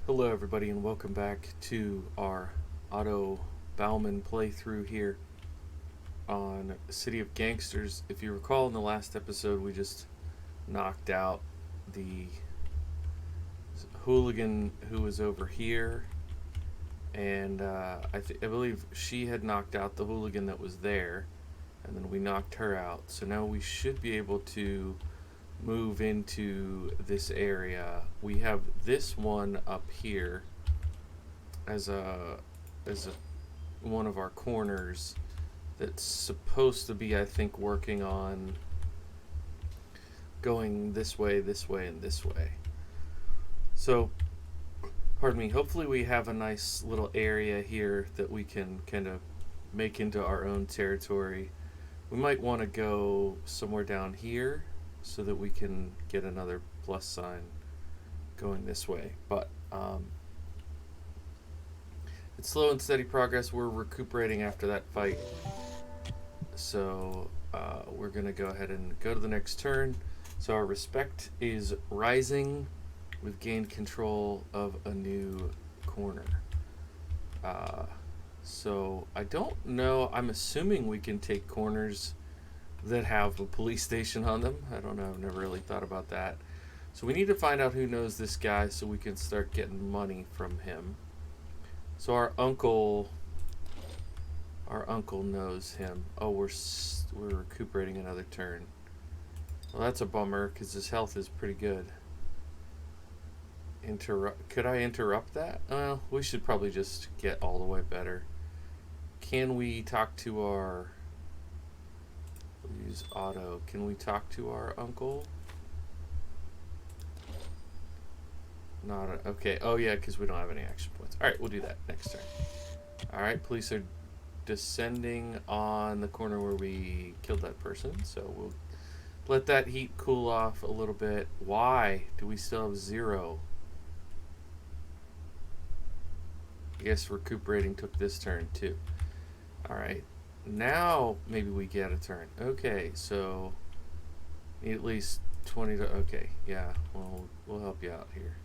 Hello everybody and welcome back to our Otto Bauman playthrough here on City of Gangsters. If you recall in the last episode we just knocked out the hooligan who was over here, and I believe she had knocked out the hooligan that was there, and then we knocked her out. So now we should be able to move into this area. We have this one up here as a one of our corners that's supposed to be, I think, working on going this way, and this way. So, pardon me, hopefully we have a nice little area here that we can kind of make into our own territory. We might want to go somewhere down here so that we can get another plus sign going this way. But it's slow and steady progress. We're recuperating after that fight. So we're going to go ahead and go to the next turn. So our respect is rising. We've gained control of a new corner. So I don't know. I'm assuming we can take corners that have a police station on them. I don't know. I've never really thought about that. So we need to find out who knows this guy so we can start getting money from him. So our uncle knows him. Oh, we're recuperating another turn. Well, that's a bummer because his health is pretty good. Could I interrupt that? Well, we should probably just get all the way better. Can we talk to our... We'll use Otto. Can we talk to our uncle? Okay. Oh, yeah, because we don't have any action points. Alright, we'll do that next turn. Alright, police are descending on the corner where we killed that person, so we'll let that heat cool off a little bit. Why do we still have 0? I guess recuperating took this turn, too. Alright. Now maybe we get a turn. Okay, so need at least 20 to... Okay, yeah, well, we'll help you out here.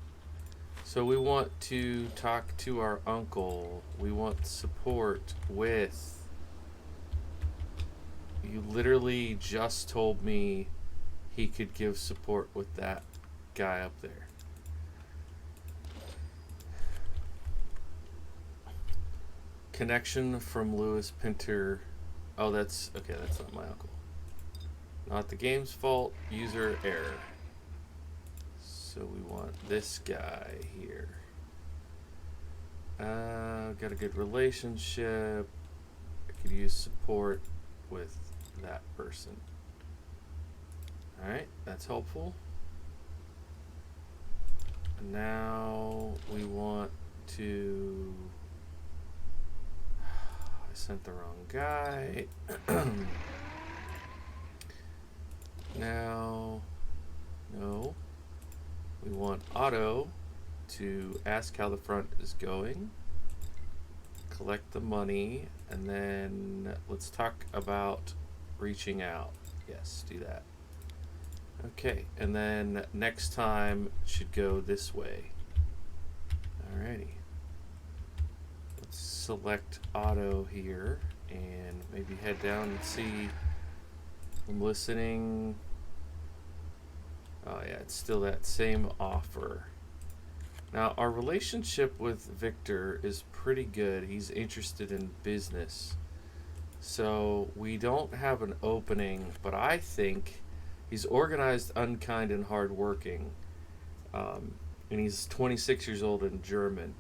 So we want to talk to our uncle. We want support with... You literally just told me he could give support with that guy up there. Connection from Lewis Pinter. Oh, that's... Okay, that's not my uncle. Not the game's fault. User error. So we want this guy here. Got a good relationship. I could use support with that person. Alright, that's helpful. And now we want to... I sent the wrong guy. Now, no. We want Otto to ask how the front is going, collect the money, and then let's talk about reaching out. Yes, do that. Okay, and then next time it should go this way. Alrighty. Let's select Otto here and maybe head down and see. I'm listening. Oh yeah, it's still that same offer. Now, our relationship with Victor is pretty good. He's interested in business. So we don't have an opening, but I think he's organized, unkind, and hardworking. And he's 26 years old and German.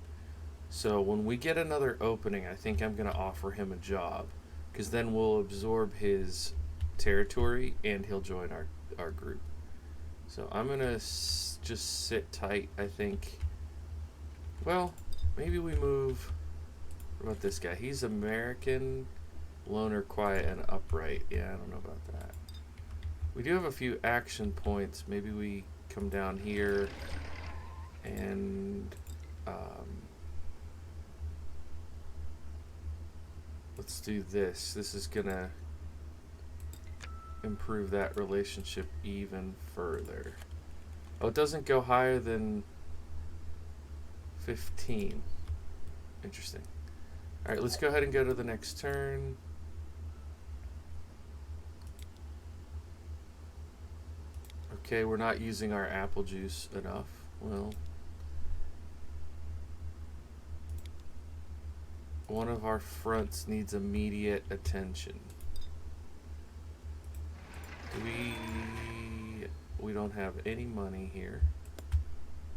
So when we get another opening, I think I'm going to offer him a job, because then we'll absorb his territory and he'll join our group. So I'm going to just sit tight, I think. Well, maybe we move... What about this guy? He's American, loner, quiet, and upright. Yeah, I don't know about that. We do have a few action points. Maybe we come down here and... let's do this. This is going to improve that relationship even further. Oh, it doesn't go higher than 15. Interesting. All right, let's go ahead and go to the next turn. Okay, we're not using our apple juice enough. Well, one of our fronts needs immediate attention. We don't have any money here.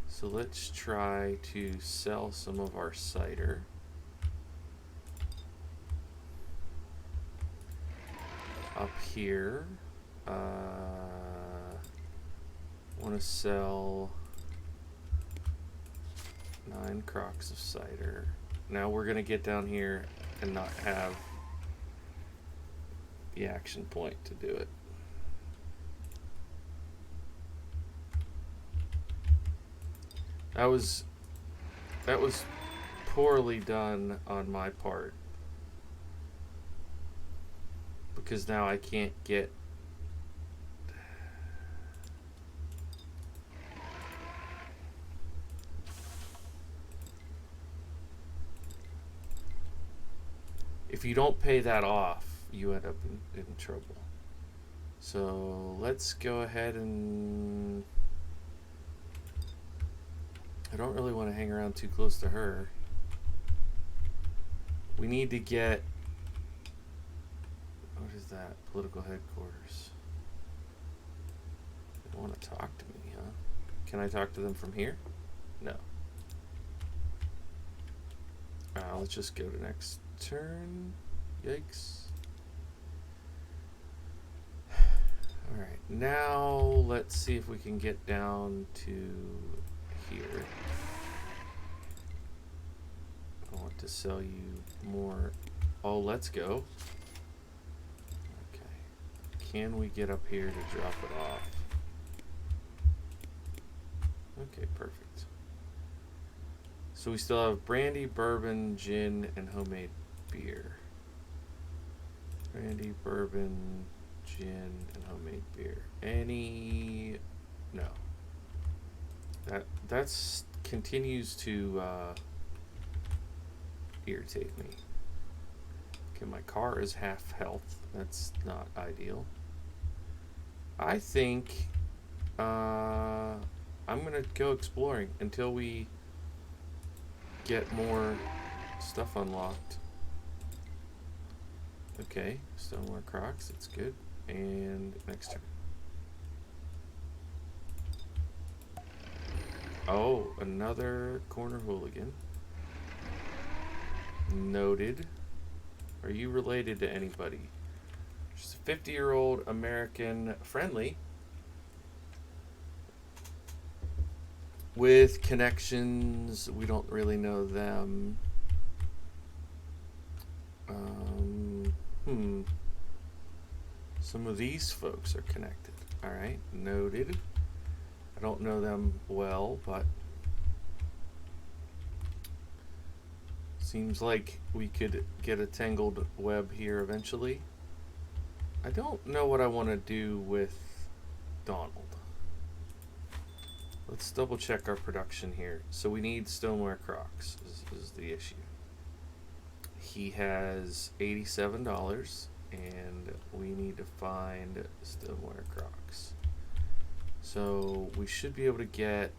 So let's try to sell some of our cider. Up here, want to sell 9 crocks of cider. Now we're going to get down here and not have the action point to do it. That was poorly done on my part, because now I can't get if you don't pay that off, you end up in trouble. So let's go ahead and I don't really want to hang around too close to her. We need to get, what is that? Political headquarters. They don't want to talk to me, huh? Can I talk to them from here? No. Let's just go to next turn. Yikes. Alright, now let's see if we can get down to here. I want to sell you more. Oh, let's go. Okay. Can we get up here to drop it off? Okay, perfect. So we still have brandy, bourbon, gin, and homemade beer. Brandy, bourbon, gin, and homemade beer. Any? No. That's continues to irritate me. Okay, my car is half health. That's not ideal. I think I'm gonna go exploring until we get more stuff unlocked. Okay, stoneware Crocs, that's good. And next turn. Oh, another corner hooligan. Noted. Are you related to anybody? She's a 50-year-old American friendly with connections. We don't really know them. Some of these folks are connected. All right, noted. I don't know them well, but seems like we could get a tangled web here eventually. I don't know what I want to do with Donald. Let's double check our production here. So we need stoneware Crocs is the issue. He has $87 and we need to find stoneware Crocs. So we should be able to get,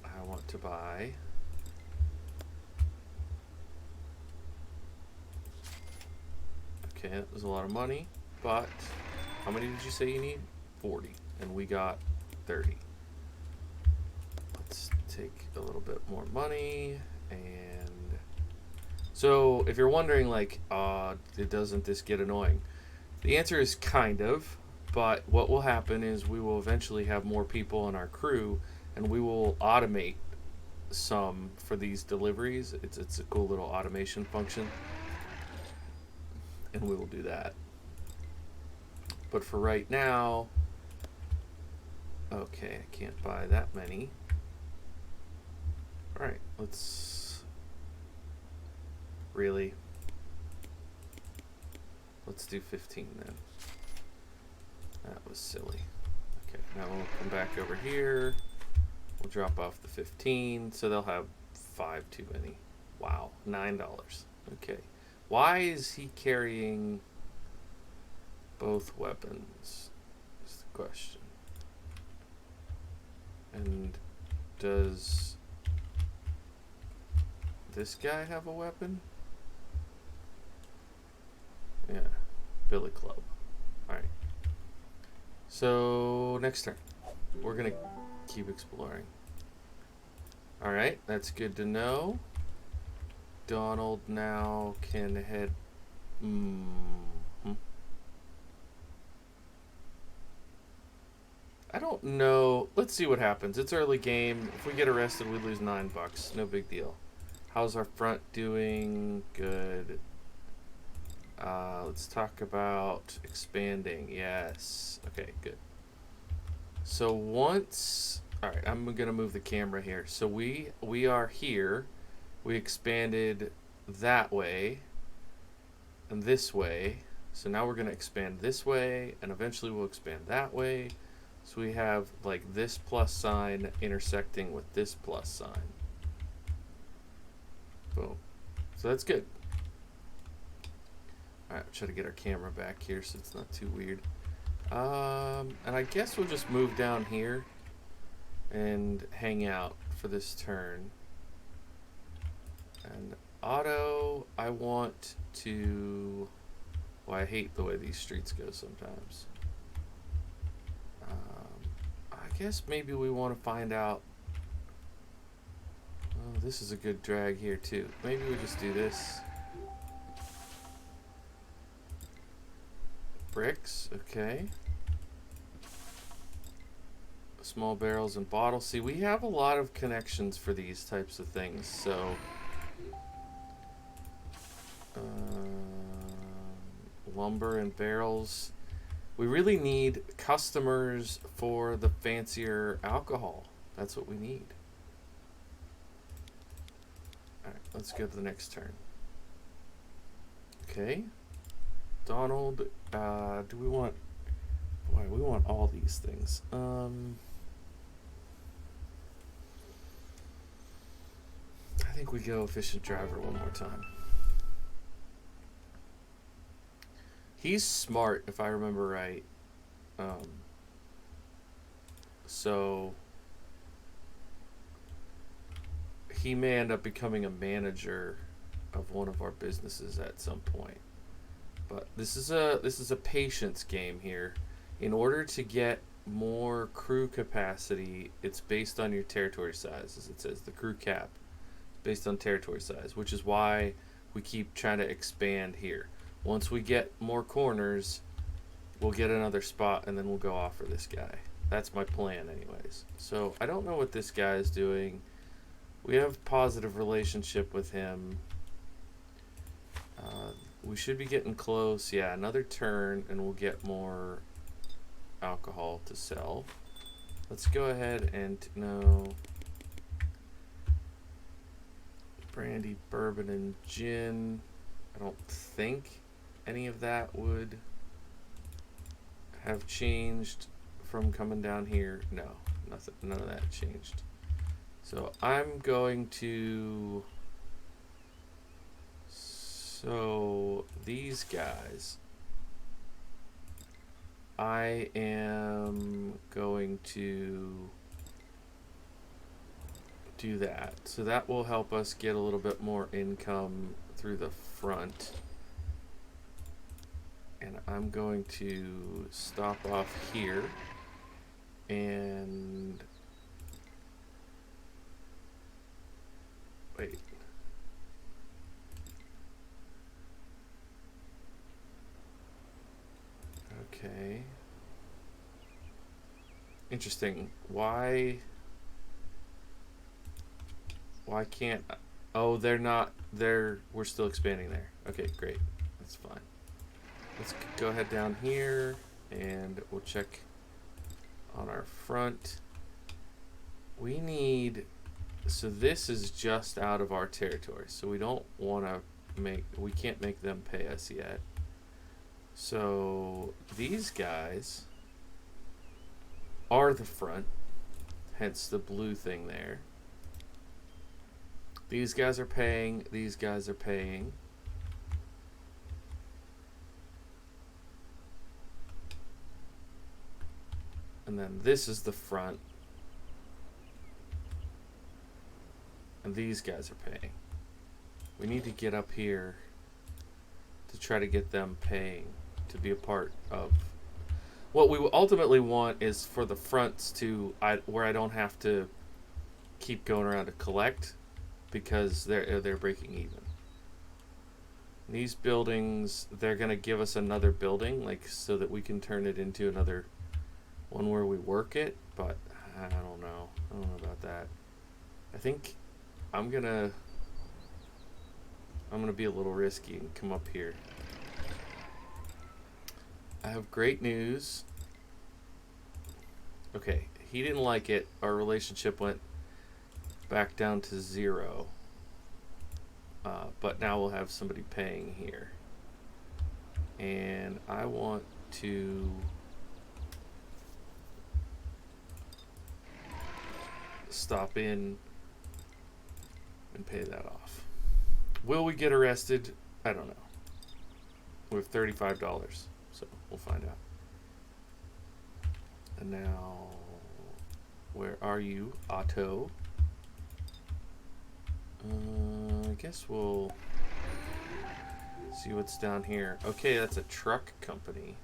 I want to buy okay, that was a lot of money, but how many did you say you need? 40, and we got 30. Let's take a little bit more money. And so if you're wondering, like, doesn't this get annoying? The answer is kind of, but what will happen is we will eventually have more people on our crew, and we will automate some for these deliveries. It's a cool little automation function, and we will do that. But for right now, okay, I can't buy that many. All right, let's really. Let's do 15 then. That was silly. Okay, now we'll come back over here. We'll drop off the 15, so they'll have 5 too many. Wow, $9. Okay. Why is he carrying both weapons? Is the question. And does this guy have a weapon? Yeah. Billy Club. Alright. So, next turn. We're going to keep exploring. Alright, that's good to know. Donald now can head... I don't know. Let's see what happens. It's early game. If we get arrested, we lose $9. No big deal. How's our front doing? Good. Let's talk about expanding. Yes. Okay, good. So once... Alright, I'm going to move the camera here. So we are here. We expanded that way and this way. So now we're going to expand this way, and eventually we'll expand that way. So we have like this plus sign intersecting with this plus sign. Boom. So that's good. Alright, try to get our camera back here so it's not too weird. And I guess we'll just move down here and hang out for this turn. And Otto, I want to... Well, I hate the way these streets go sometimes. I guess maybe we want to find out... Oh, this is a good drag here too. Maybe we just do this. Bricks, okay. Small barrels and bottles. See, we have a lot of connections for these types of things, so... lumber and barrels. We really need customers for the fancier alcohol. That's what we need. Alright, let's go to the next turn. Okay. Donald, do we want... Boy, we want all these things. I think we go efficient driver one more time. He's smart, if I remember right. So he may end up becoming a manager of one of our businesses at some point. But this is a patience game here. In order to get more crew capacity, it's based on your territory size, as it says, the crew cap, based on territory size, which is why we keep trying to expand here. Once we get more corners, we'll get another spot, and then we'll go offer this guy. That's my plan anyways. So I don't know what this guy is doing. We have positive relationship with him. We should be getting close. Yeah, another turn, and we'll get more alcohol to sell. Let's go ahead and... No. Brandy, bourbon, and gin. I don't think any of that would have changed from coming down here. No, nothing, none of that changed. So I'm going to... So these guys, I am going to do that. So that will help us get a little bit more income through the front. And I'm going to stop off here and wait. Okay. Interesting. Why can't... Oh, they're not... We're still expanding there. Okay, great. That's fine. Let's go ahead down here, and we'll check on our front. We need... So this is just out of our territory, so we don't want to make... We can't make them pay us yet. So these guys are the front. hence the blue thing there. These guys are paying. These guys are paying. And then this is the front. And these guys are paying. We need to get up here to try to get them paying to be a part of. What we ultimately want is for the fronts to, where I don't have to keep going around to collect, because they're breaking even. These buildings, they're gonna give us another building, like, so that we can turn it into another one where we work it, but I don't know. I don't know about that. I think I'm gonna be a little risky and come up here. I have great news. Okay, he didn't like it. Our relationship went back down to 0. But now we'll have somebody paying here. And I want to stop in and pay that off. Will we get arrested? I don't know. We have $35, so we'll find out. And now, where are you, Otto? I guess we'll see what's down here. Okay, that's a truck company.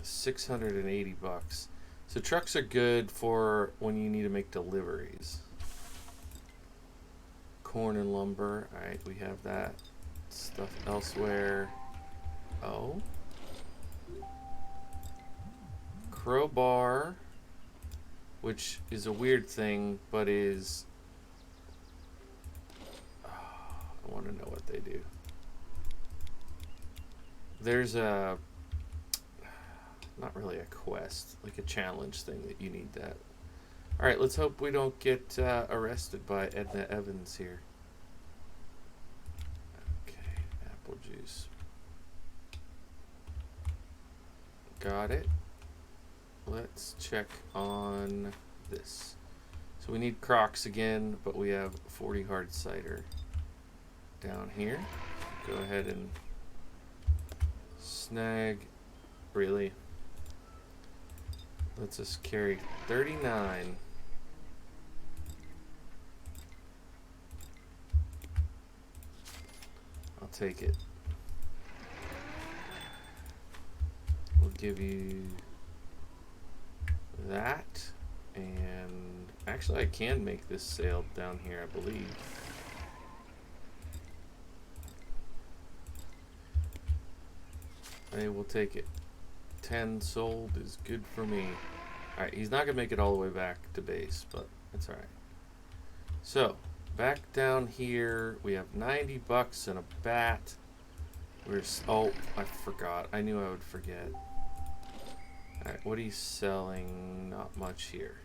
680 bucks. So trucks are good for when you need to make deliveries. Corn and lumber. Alright, we have that stuff elsewhere. Oh. Crowbar, which is a weird thing, but is... Oh, I want to know what they do. There's a... Not really a quest, like a challenge thing that you need that. Alright, let's hope we don't get arrested by Edna Evans here. Okay, apple juice. Got it. Let's check on this. So we need Crocs again, but we have 40 hard cider down here. Go ahead and snag. Really? Let's just carry 39. I'll take it. We'll give you that, and actually I can make this sale down here, I believe. I will take it. 10 sold is good for me. Alright, he's not gonna make it all the way back to base, but that's alright. So, back down here, we have 90 bucks and a bat. Oh, I forgot. I knew I would forget. Alright, what are you selling? Not much here.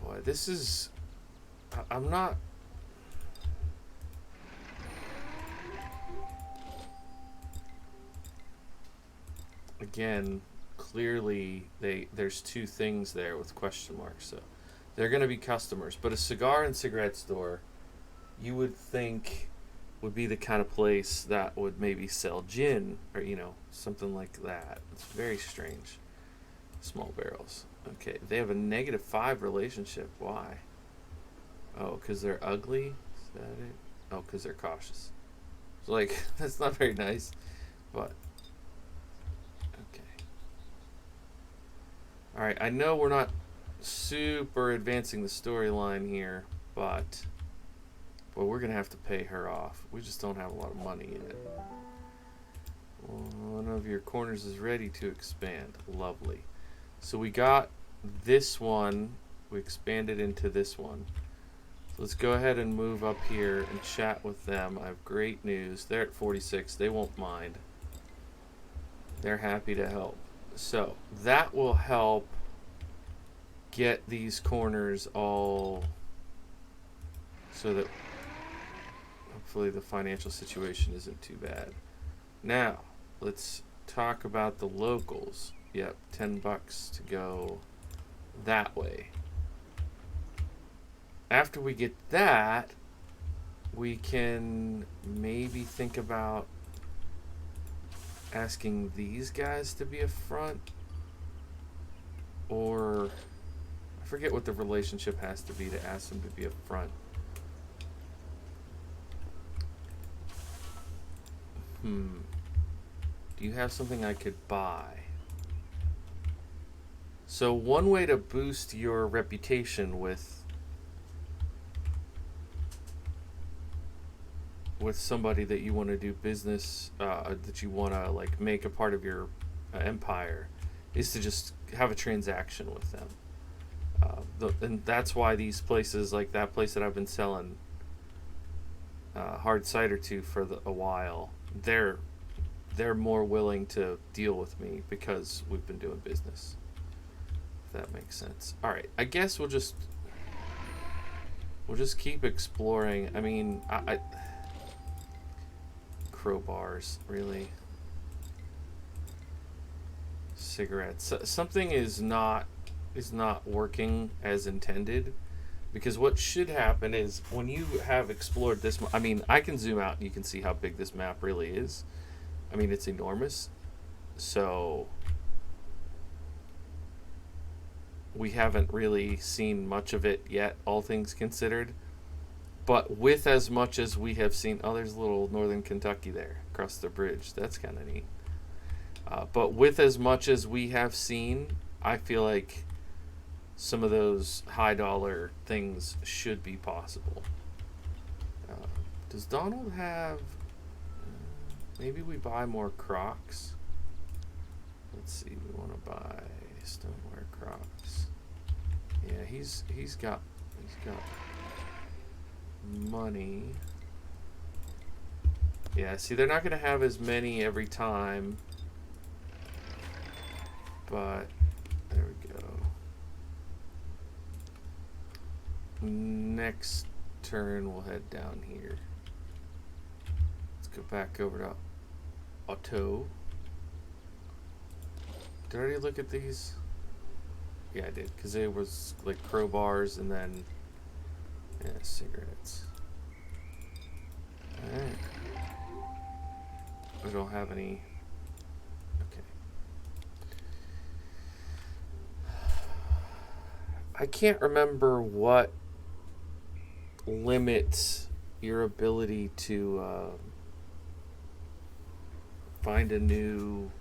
Boy, this is... I'm not... Again, clearly there's two things there with question marks, so they're going to be customers. But a cigar and cigarette store, you would think would be the kind of place that would maybe sell gin or, you know, something like that. It's very strange. Small barrels. Okay, they have a -5 relationship. Why? Oh, because they're ugly? Is that it? Oh, because they're cautious. So, like, that's not very nice, but... Alright, I know we're not super advancing the storyline here, but we're going to have to pay her off. We just don't have a lot of money in it. One of your corners is ready to expand. Lovely. So we got this one. We expanded into this one. So let's go ahead and move up here and chat with them. I have great news. They're at 46. They won't mind. They're happy to help. So that will help get these corners all so that hopefully the financial situation isn't too bad. Now, let's talk about the locals. Yep, $10 to go that way. After we get that, we can maybe think about asking these guys to be a front, or I forget what the relationship has to be to ask them to be a front. Do you have something I could buy? So one way to boost your reputation with somebody that you want to do business, that you want to like make a part of your empire, is to just have a transaction with them. And that's why these places, like that place that I've been selling hard cider to for a while, they're more willing to deal with me because we've been doing business. If that makes sense. All right, I guess we'll just keep exploring. I mean, I crowbars, really. Cigarettes. Something is not working as intended, because what should happen is when you have explored this, I mean, I can zoom out and you can see how big this map really is. I mean, it's enormous. So we haven't really seen much of it yet, all things considered. But with as much as we have seen, oh, there's a little northern Kentucky there across the bridge. That's kind of neat. But with as much as we have seen, I feel like some of those high dollar things should be possible. Does Donald have... maybe we buy more Crocs. Let's see, we want to buy stoneware Crocs. Yeah, he's got money. Yeah, see, they're not going to have as many every time, but there we go. Next turn, we'll head down here. Let's go back over to Otto. Did I already look at these? Yeah, I did, because it was like crowbars and then cigarettes. Alright. We don't have any. Okay. I can't remember what limits your ability to find a new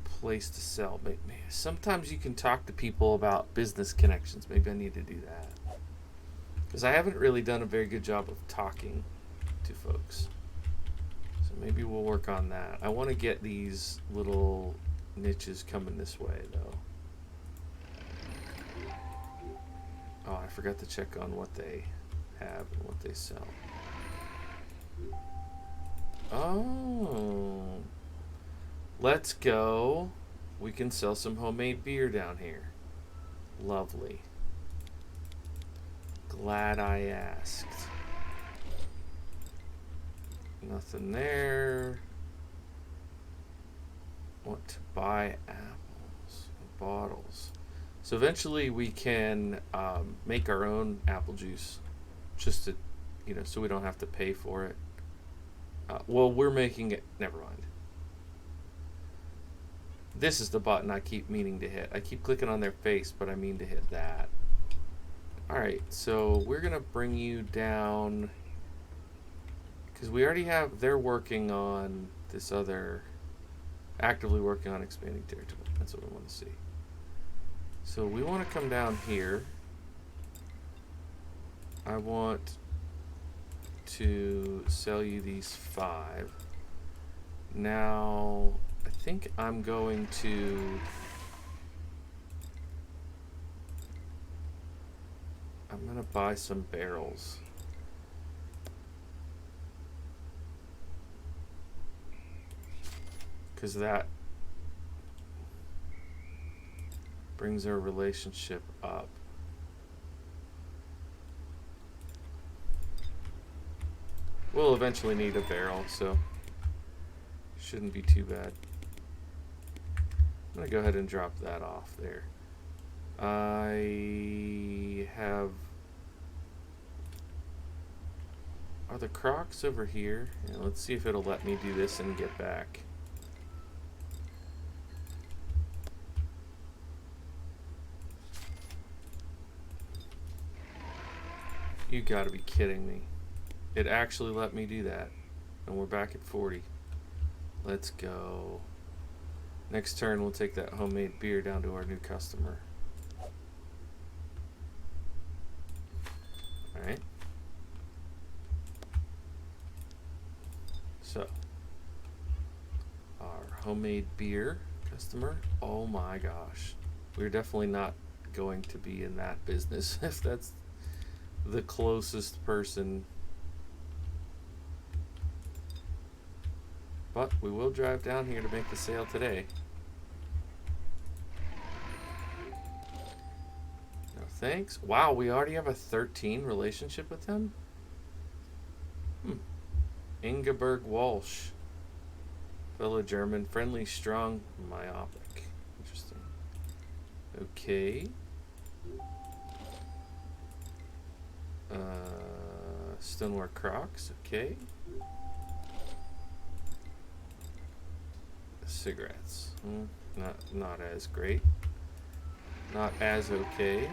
place to sell. But sometimes you can talk to people about business connections. Maybe I need to do that, because I haven't really done a very good job of talking to folks. So maybe we'll work on that. I want to get these little niches coming this way, though. Oh, I forgot to check on what they have and what they sell. Oh, let's go. We can sell some homemade beer down here. Lovely. Glad I asked. Nothing there. Want to buy apples and bottles. So eventually we can make our own apple juice, just to, so we don't have to pay for it. Well, we're making it. Never mind. This is the button I keep meaning to hit. I keep clicking on their face, but I mean to hit that. Alright, so we're going to bring you down, because we already have, they're working on this other, actively working on expanding territory. That's what we want to see. So we want to come down here. I want to sell you these 5. Now, I think I'm going to... I'm going to buy some barrels. Because that brings our relationship up. We'll eventually need a barrel, so Shouldn't be too bad. I'm going to go ahead and drop that off there. I have... Are the Crocs over here? Yeah, let's see if it'll let me do this and get back. You gotta be kidding me. It actually let me do that. And we're back at 40. Let's go. Next turn, we'll take that homemade beer down to our new customer. Alright. So, our homemade beer customer. Oh my gosh. We're definitely not going to be in that business if that's the closest person. But we will drive down here to make the sale today. No thanks. Wow, we already have a 13 relationship with them? Ingeborg Walsh. Fellow German, friendly, strong, myopic. Interesting. Okay. Stoneware Crocs, okay. Cigarettes. Not as great. Not as okay.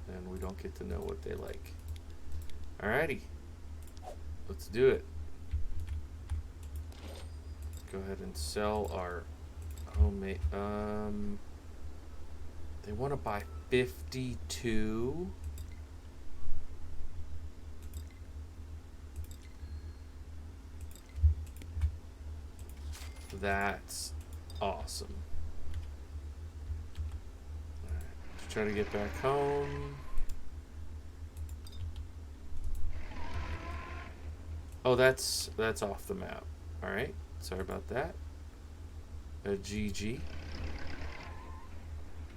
And we don't get to know what they like. Alrighty. Let's do it. Go ahead and sell our homemade. They want to buy 52. That's awesome. Alright, let's try to get back home. Oh, that's off the map. Alright, sorry about that. A GG.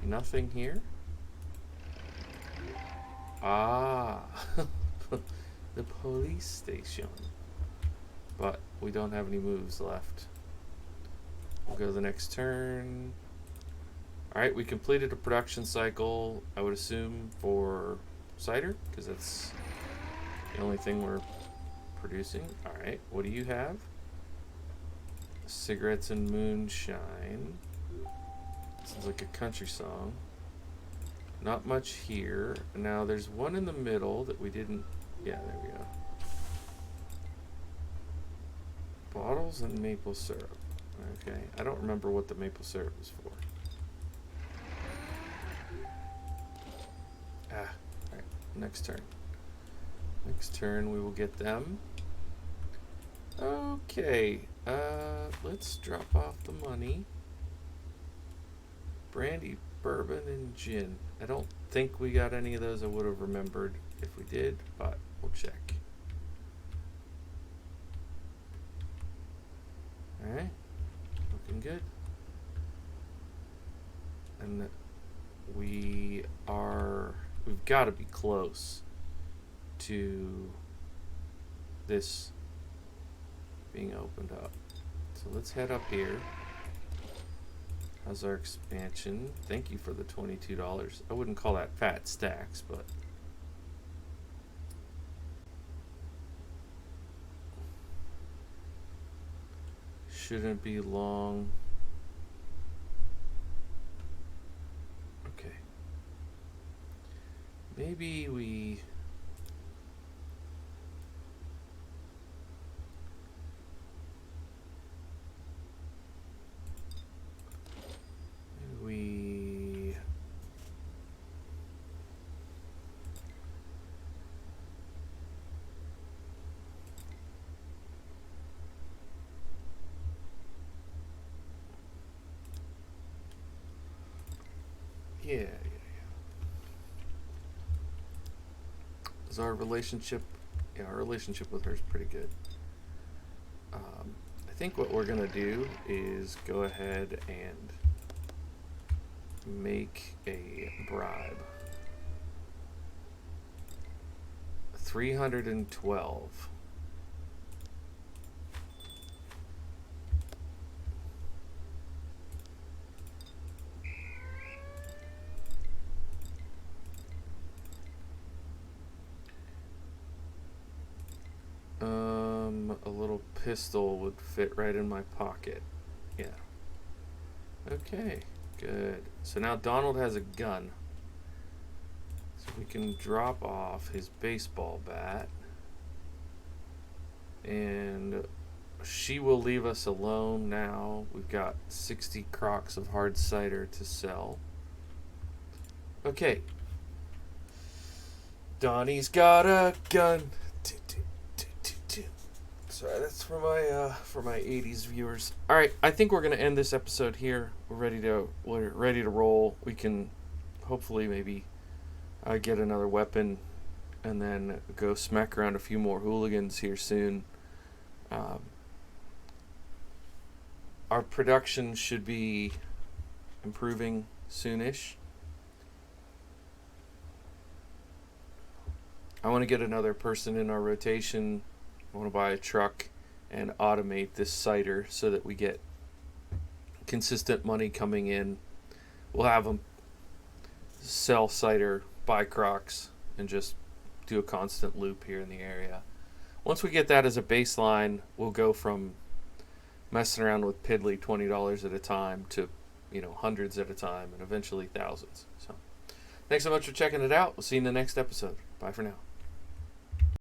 Nothing here. Ah, the police station. But we don't have any moves left. We'll go to the next turn. Alright, we completed a production cycle, I would assume, for cider, because that's the only thing we're producing. Alright, what do you have? Cigarettes and moonshine. Sounds like a country song. Not much here. Now, there's one in the middle that we didn't... Yeah, there we go. Bottles and maple syrup. Okay, I don't remember what the maple syrup is for. Alright, next turn. Next turn we will get them. Okay, let's drop off the money. Brandy, bourbon, and gin. I don't think we got any of those. I would have remembered if we did, but we'll check. Alright. Looking good. And we've got to be close to this being opened up. So let's head up here. How's our expansion? Thank you for the $22. I wouldn't call that fat stacks, but shouldn't be long. Okay. Maybe we... Yeah. Is our relationship... Yeah, our relationship with her is pretty good. I think what we're going to do is go ahead and make a bribe. 312. pistol would fit right in my pocket. Yeah. Okay, good. So now Donald has a gun. So we can drop off his baseball bat. And she will leave us alone now. We've got 60 crocks of hard cider to sell. Okay. Donnie's got a gun. Sorry, that's for my 80s viewers. All right, I think we're gonna end this episode here. We're ready to roll. We can hopefully maybe get another weapon, and then go smack around a few more hooligans here soon. Our production should be improving soonish. I want to get another person in our rotation. I want to buy a truck and automate this cider so that we get consistent money coming in. We'll have them sell cider, buy crocs, and just do a constant loop here in the area. Once we get that as a baseline, we'll go from messing around with piddly $20 at a time to, hundreds at a time, and eventually thousands. So, thanks so much for checking it out. We'll see you in the next episode. Bye for now.